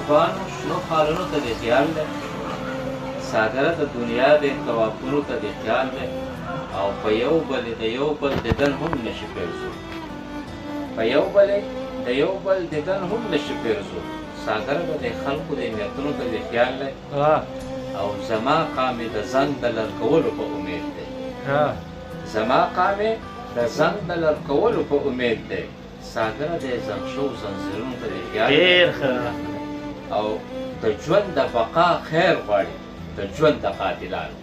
خوبانو شنو خالونو ته دې خیال دی ساګره د دنیا د توافونو ته دې خیال دی او په یو بل د یو بل دیدن هم نشي پیرزو په یو بل د یو بل دیدن هم نشي پیرزو ساګره د خلکو د نیتونو ته دې خیال دی او زما قامې د زنګ د لړکولو په امید دی زما قامې د زنګ د لړکولو په امید دی ساګره د زنګ شو زنځیرونو ته دې خیال او د ژوند د بقا خیر غواړي د ژوند د قاتلانو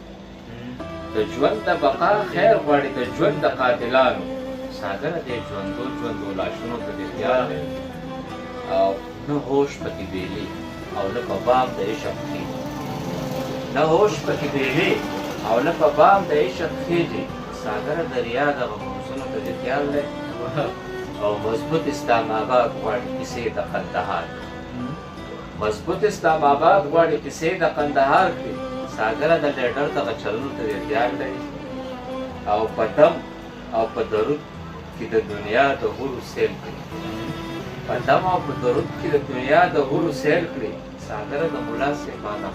د ژوند د بقا خیر غواړي د ژوند د قاتلانو ساګره د ژوندو لاشونو ته دې خیال دی او نه هوش پکې بیلي او نه په بام د عشق خیږي نه هوش پکې بیلي او نه په بام د عشق خیږي ساګره دریا د غموزونو ته دې خیال دی او مضبوط اسلام آباد غواړي کیسې د قندهار مضبوط اسلام آباد غواړي کیسې د قندهار کې ساګره د لیډر دغه چلونو ته دې خیال دی او په دم او په درود کې د دنیا د هورو سیل کړي په دم او په درود کې د دنیا د هورو سیل کړي ساګره د ملا صاحبانو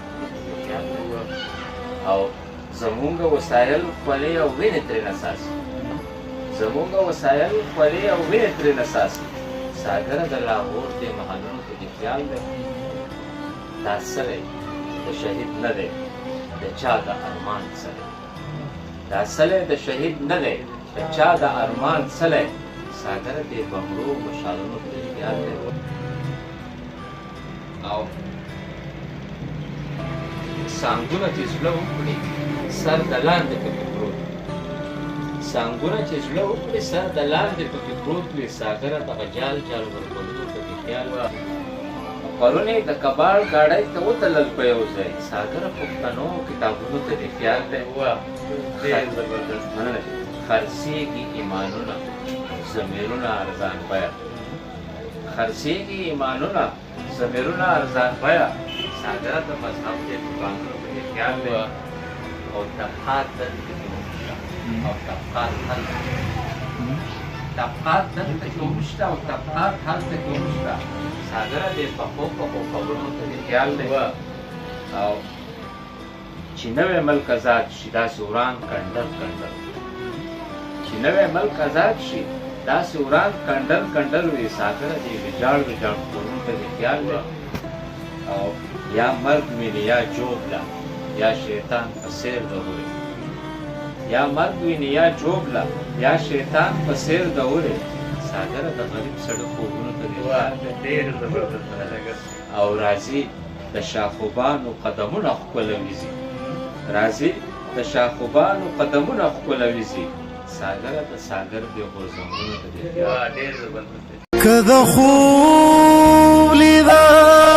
او زمونږ وسایل خولې او وینې ترې نساسي زمونږ وسایل خولې او وینې ترې نساسي ساګره د لاهور دې محلونو ته دې خیال دی دا سلی د شهید نه دی د چا د ارمان سلی دا سلی د شهید نه دی د چا د ارمان سلی ساګره دې بمړو مشالونو ته دې خیال دی او سانګونه چې زړه وکړي سر د لاندې پکې پروت سانګونه چې زړه وکړي سر د لاندې پکې پروت وي ساګره دغه جال ورکولو ته دې خیال پرون یې د کباړ ګاډۍ ته وتلل په یو ځای ساګره پښتنو کتابونو ته دې خیال دی خرڅېږي ایمانونه ضمیرونه ارزان بیه خرڅېږي ایمانونه ضمیرونه ارزان بیه ساګره د مذهب دې دوکانونو ته دې خیال دی او طبقات دلته کې او طبقات هلته طبقات دلته کې هم شته او طبقات هلته کې هم شته ساګره دې پخو خبرونو ته دې خیال دی او چې نوی ملک ازاد شي داسې وران کنډر چې نوی ملک ازاد شي داسې وران کنډر وي ساګره دې ویجاړ کورونو ته دې خیال دی او یا مرګ ویني یا جوبله یا شیطان په سیر د هورې یا مرګ ویني یا جوبله یا شیطان په سیر د هورې ساګره د غریب سړک خوبونو ته دې ډېر زبردست او راځي د شاخوبانو قدمونه ښکلوي راځي د شاخوبانو قدمونه ښکلوي ساګره د ساګر دې غورځنګونو ته دې ډېر زبردست که د خوب لیدل